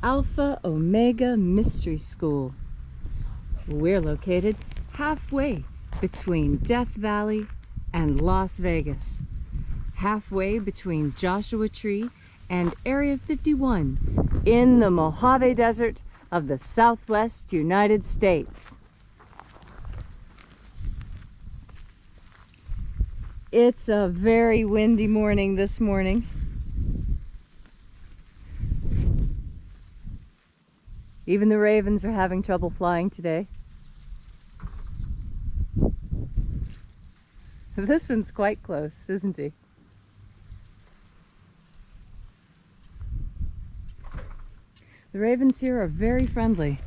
Alpha Omega Mystery School. We're located halfway between Death Valley and Las Vegas, halfway between Joshua Tree and Area 51 in the Mojave Desert of the Southwest United States. It's a very windy morning this morning. Even the ravens are having trouble flying today. This one's quite close, isn't he? The ravens here are very friendly,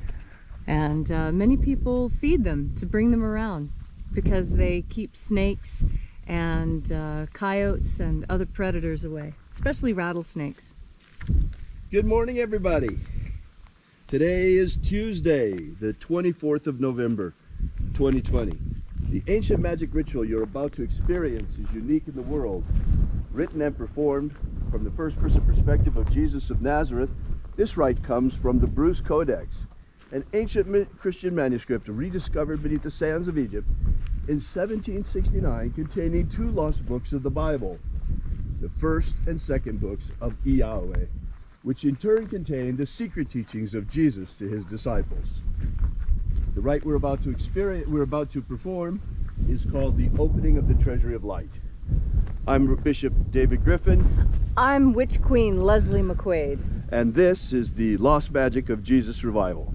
and many people feed them to bring them around because they keep snakes and coyotes and other predators away, especially rattlesnakes. Good morning, everybody. Today is Tuesday, the 24th of November, 2020. The ancient magic ritual you're about to experience is unique in the world. Written and performed from the first-person perspective of Jesus of Nazareth, this rite comes from the Bruce Codex, an ancient Christian manuscript rediscovered beneath the sands of Egypt in 1769, containing two lost books of the Bible, the first and second books of Yahweh, which in turn contain the secret teachings of Jesus to his disciples. The rite we're about to perform is called the Opening of the Treasury of Light. I'm Bishop David Griffin. I'm Witch Queen Leslie McQuaid. And this is the Lost Magic of Jesus Revival.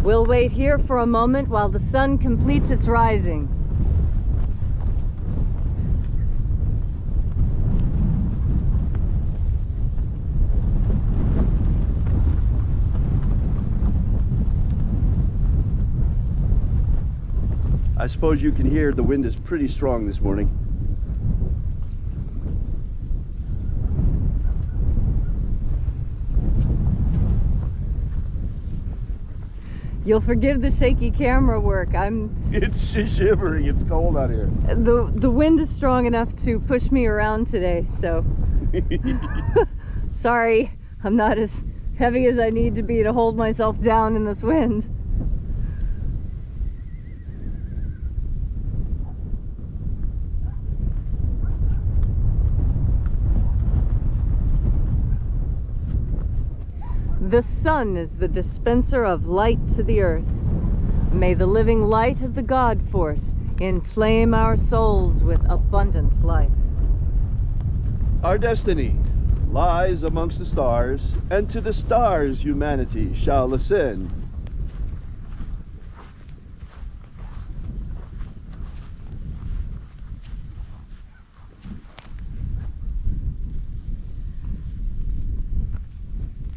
We'll wait here for a moment while the sun completes its rising. I suppose you can hear the wind is pretty strong this morning. You'll forgive the shaky camera work. It's shivering, it's cold out here. The wind is strong enough to push me around today, so sorry, I'm not as heavy as I need to be to hold myself down in this wind. The sun is the dispenser of light to the earth. May the living light of the God Force inflame our souls with abundant life. Our destiny lies amongst the stars, and to the stars humanity shall ascend.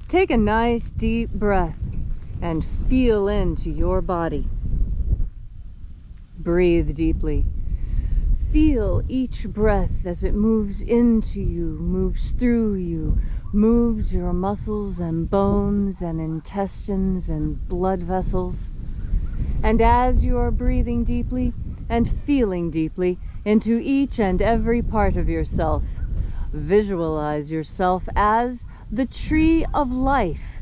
Take a nice deep breath and feel into your body. Breathe deeply. Feel each breath as it moves into you, moves through you, moves your muscles and bones and intestines and blood vessels. And as you are breathing deeply and feeling deeply into each and every part of yourself, visualize yourself as the tree of life,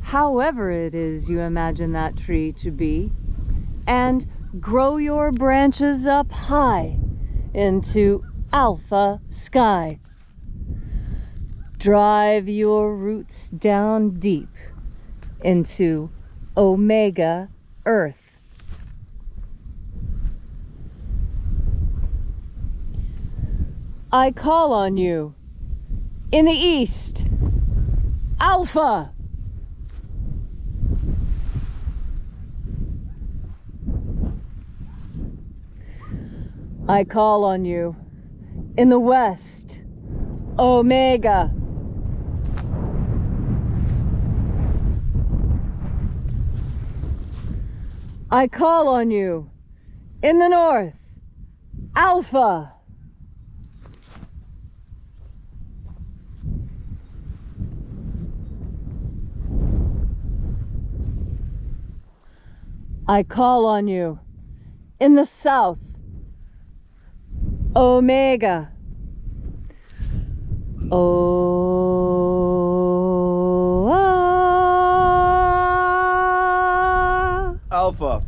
however it is you imagine that tree to be, and grow your branches up high into alpha sky. Drive your roots down deep into omega earth. I call on you in the east, Alpha. I call on you in the west, Omega. I call on you in the north, Alpha. I call on you in the south, Omega. Oh, Alpha,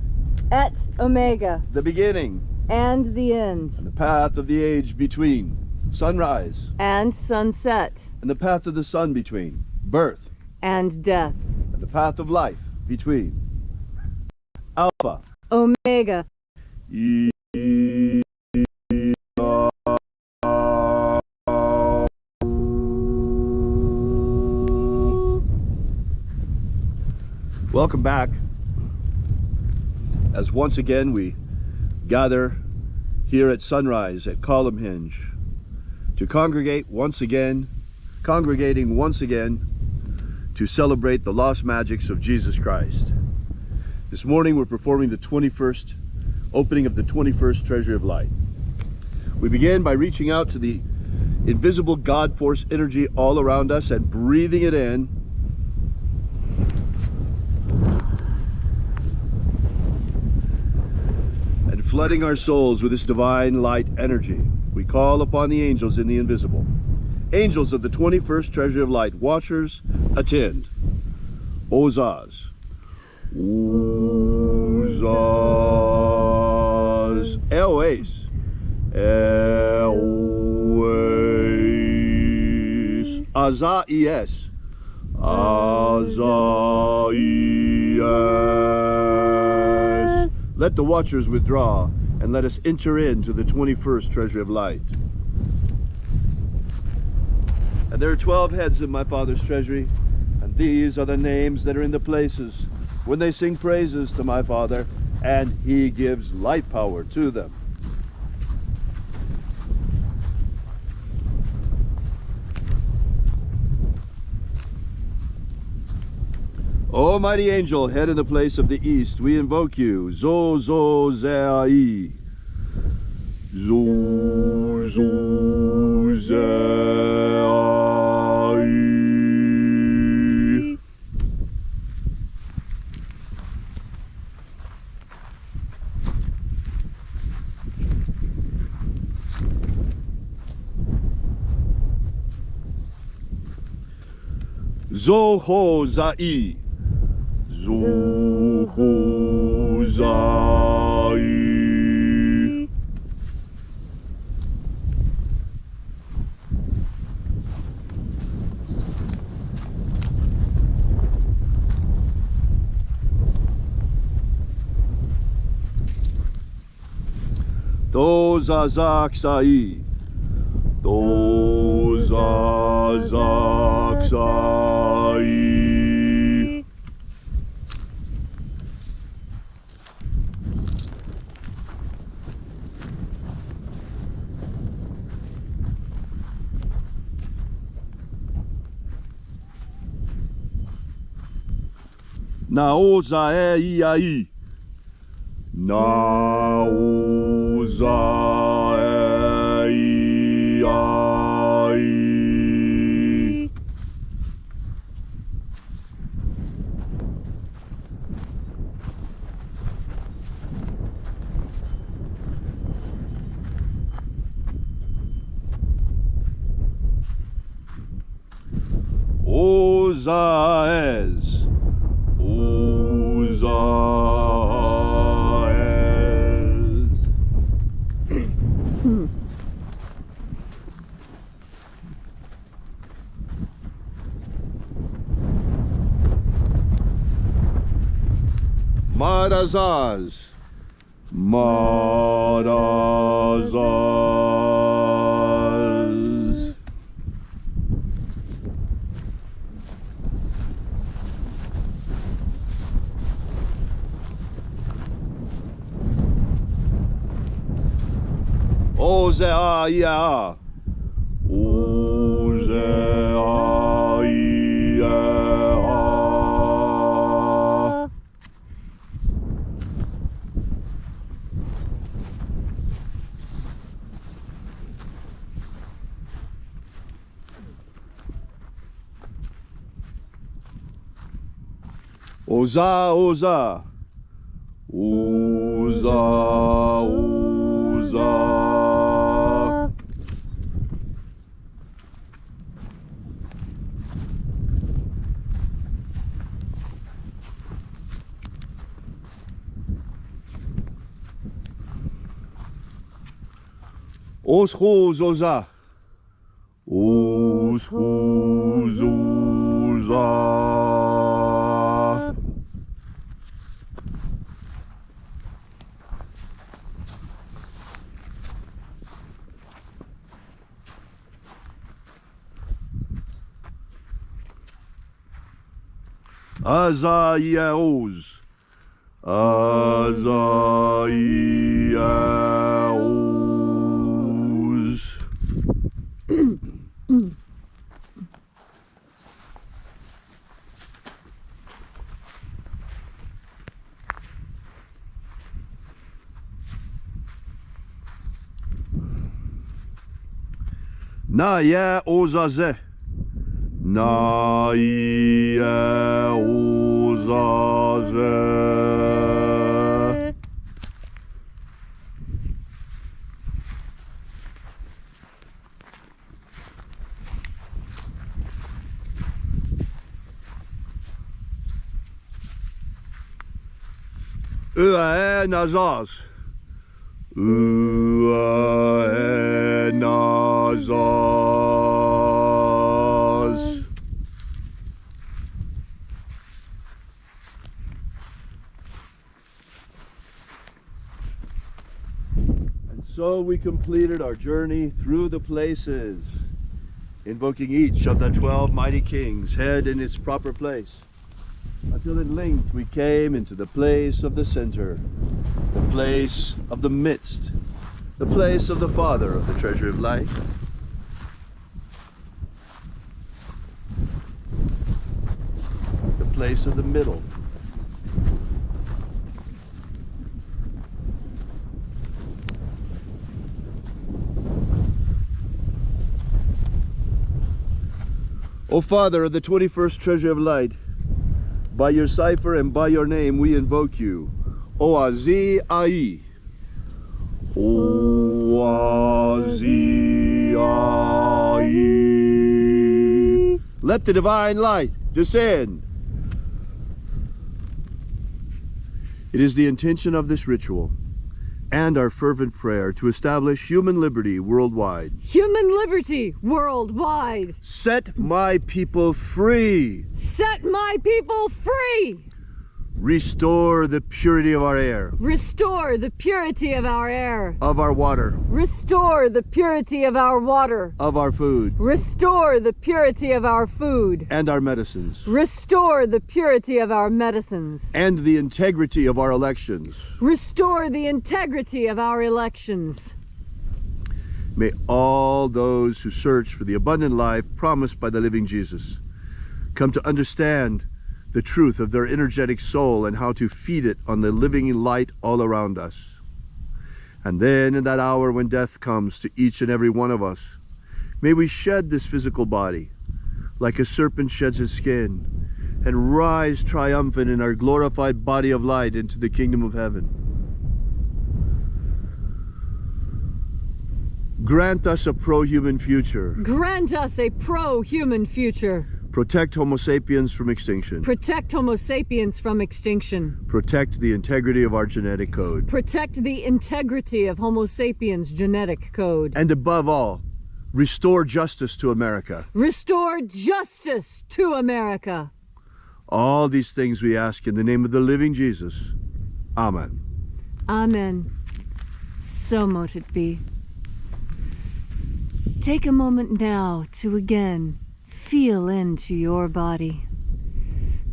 et Omega, the beginning, and the end, and the path of the age between, sunrise, and sunset, and the path of the sun between, birth, and death, and the path of life between, Alpha, Omega, Welcome back, as once again we gather here at sunrise at Column Hinge to congregating once again to celebrate the lost magics of Jesus Christ. This morning we're performing the 21st opening of the 21st Treasury of Light. We begin by reaching out to the invisible God force energy all around us and breathing it in, and flooding our souls with this divine light energy. We call upon the angels in the invisible. Angels of the 21st Treasury of Light, watchers, attend. Ozaz. Ozaz. Eoes. Eoes. Azaies. Azaies. Let the watchers withdraw and let us enter into the 21st Treasury of Light. And there are 12 heads in my Father's treasury, and these are the names that are in the places when they sing praises to my Father, and He gives light power to them. O mighty angel, head in the place of the east, we invoke you. Zo zo zai. Zo zo zai. Zo ho zai. Zo ho zai. Dozazak sai. Dozazak sai. Naoza e iai. Naoza e iai. Ozaes. Ozaes. Marazaz. Marazaz. Ozea. Oza, oza. Oza, oza. Oschozoza. Oschozoza. Azayaos. Azayaos. Na ya ozaze. Na ya ozaze. Ua nazaz. Ua nazaz. And so we completed our journey through the places, invoking each of the 12 mighty kings, head in its proper place, until at length we came into the place of the center, the place of the midst, the place of the Father of the treasure of light. The place of the middle. O Father of the 21st treasure of light, by your cipher and by your name we invoke you. Oazi Ai. Oazi Ai. Let the divine light descend. It is the intention of this ritual and our fervent prayer to establish human liberty worldwide. Human liberty worldwide. Set my people free. Set my people free. Restore the purity of our air. Restore the purity of our air. Of our water. Restore the purity of our water. Of our food. Restore the purity of our food. And our medicines. Restore the purity of our medicines. And the integrity of our elections. Restore the integrity of our elections. May all those who search for the abundant life promised by the living Jesus come to understand the truth of their energetic soul and how to feed it on the living light all around us. And then in that hour when death comes to each and every one of us, may we shed this physical body like a serpent sheds his skin and rise triumphant in our glorified body of light into the kingdom of heaven. Grant us a pro-human future. Grant us a pro-human future. Protect Homo sapiens from extinction. Protect Homo sapiens from extinction. Protect the integrity of our genetic code. Protect the integrity of Homo sapiens' genetic code. And above all, restore justice to America. Restore justice to America. All these things we ask in the name of the living Jesus. Amen. Amen. So mote it be. Take a moment now to again feel into your body.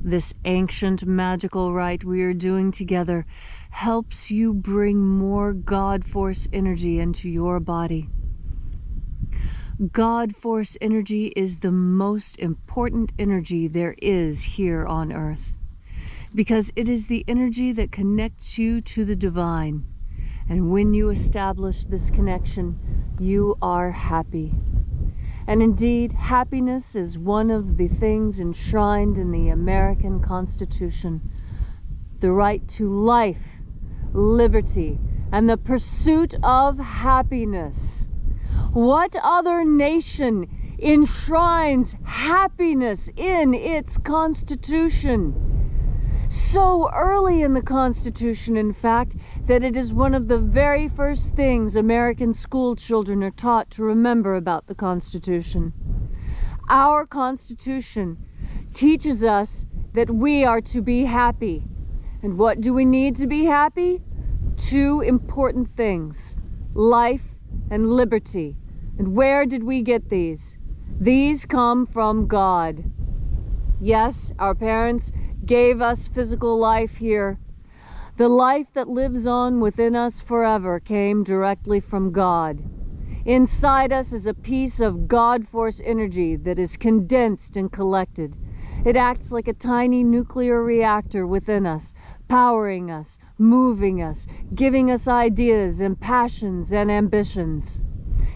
This ancient magical rite we are doing together helps you bring more God Force energy into your body. God Force energy is the most important energy there is here on Earth, because it is the energy that connects you to the divine. And when you establish this connection, you are happy. And indeed, happiness is one of the things enshrined in the American Constitution. The right to life, liberty, and the pursuit of happiness. What other nation enshrines happiness in its Constitution? So early in the Constitution, in fact, that it is one of the very first things American school children are taught to remember about the Constitution. Our Constitution teaches us that we are to be happy. And what do we need to be happy? Two important things: life and liberty. And where did we get these? These come from God. Yes, our parents gave us physical life here. The life that lives on within us forever came directly from God. Inside us is a piece of God force energy that is condensed and collected. It acts like a tiny nuclear reactor within us, powering us, moving us, giving us ideas and passions and ambitions.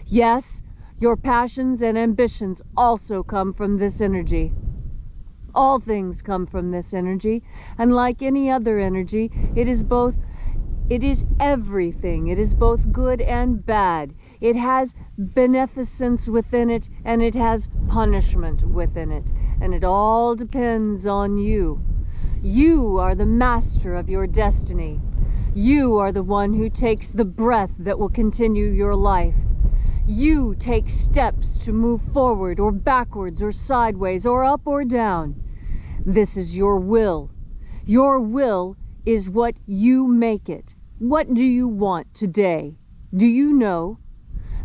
Yes, your passions and ambitions also come from this energy. All things come from this energy, and like any other energy, it is everything. It is both good and bad. It has beneficence within it, and it has punishment within it. And it all depends on you. You are the master of your destiny. You are the one who takes the breath that will continue your life. You take steps to move forward or backwards or sideways or up or down. This is your will. Your will is what you make it. What do you want today? Do you know?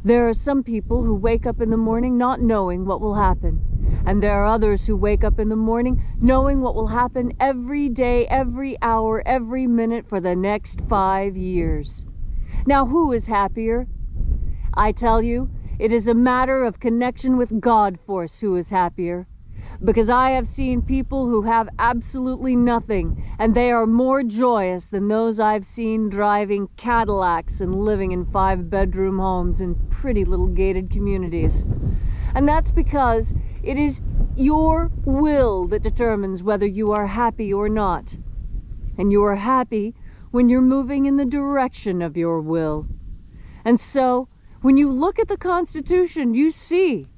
There are some people who wake up in the morning not knowing what will happen. And there are others who wake up in the morning knowing what will happen every day, every hour, every minute for the next 5 years. Now, who is happier? I tell you, it is a matter of connection with God force who is happier. Because I have seen people who have absolutely nothing, and they are more joyous than those I've seen driving Cadillacs and living in 5-bedroom homes in pretty little gated communities. And that's because it is your will that determines whether you are happy or not. And you are happy when you're moving in the direction of your will. And so, when you look at the Constitution, you see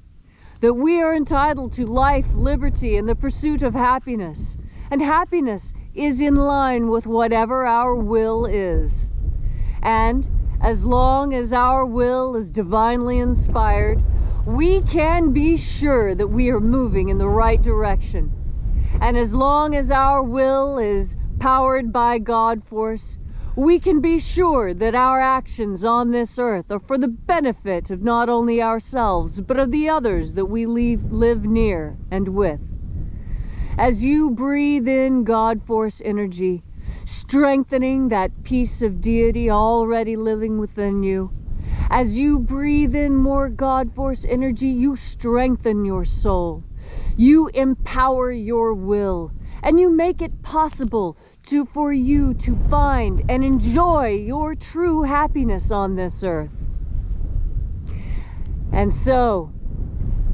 that we are entitled to life, liberty, and the pursuit of happiness. And happiness is in line with whatever our will is. And as long as our will is divinely inspired, we can be sure that we are moving in the right direction. And as long as our will is powered by God force, we can be sure that our actions on this earth are for the benefit of not only ourselves, but of the others that we live near and with. As you breathe in God force energy, strengthening that piece of deity already living within you, as you breathe in more God force energy, you strengthen your soul. You empower your will, and you make it possible for you to find and enjoy your true happiness on this earth. And so,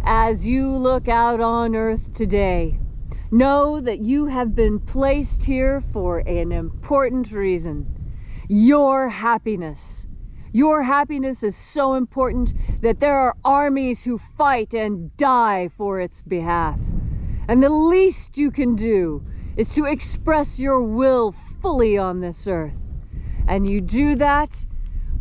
as you look out on earth today, know that you have been placed here for an important reason: your happiness. Your happiness is so important that there are armies who fight and die for its behalf. And the least you can do is to express your will fully on this earth. And you do that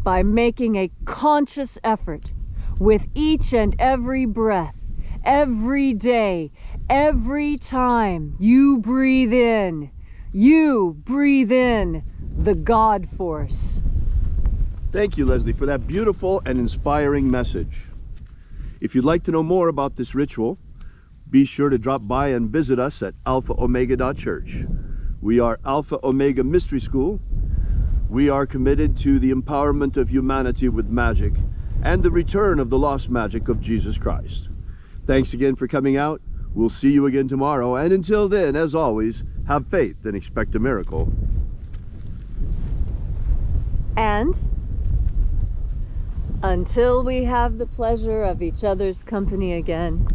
by making a conscious effort with each and every breath, every day, every time you breathe in. You breathe in the God force. Thank you, Leslie, for that beautiful and inspiring message. If you'd like to know more about this ritual, be sure to drop by and visit us at alphaomega.church. We are Alpha Omega Mystery School. We are committed to the empowerment of humanity with magic and the return of the lost magic of Jesus Christ. Thanks again for coming out. We'll see you again tomorrow. And until then, as always, have faith and expect a miracle. And until we have the pleasure of each other's company again,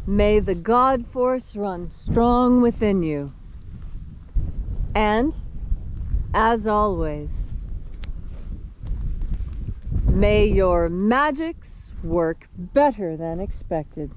may the God force run strong within you. And, as always, may your magics work better than expected.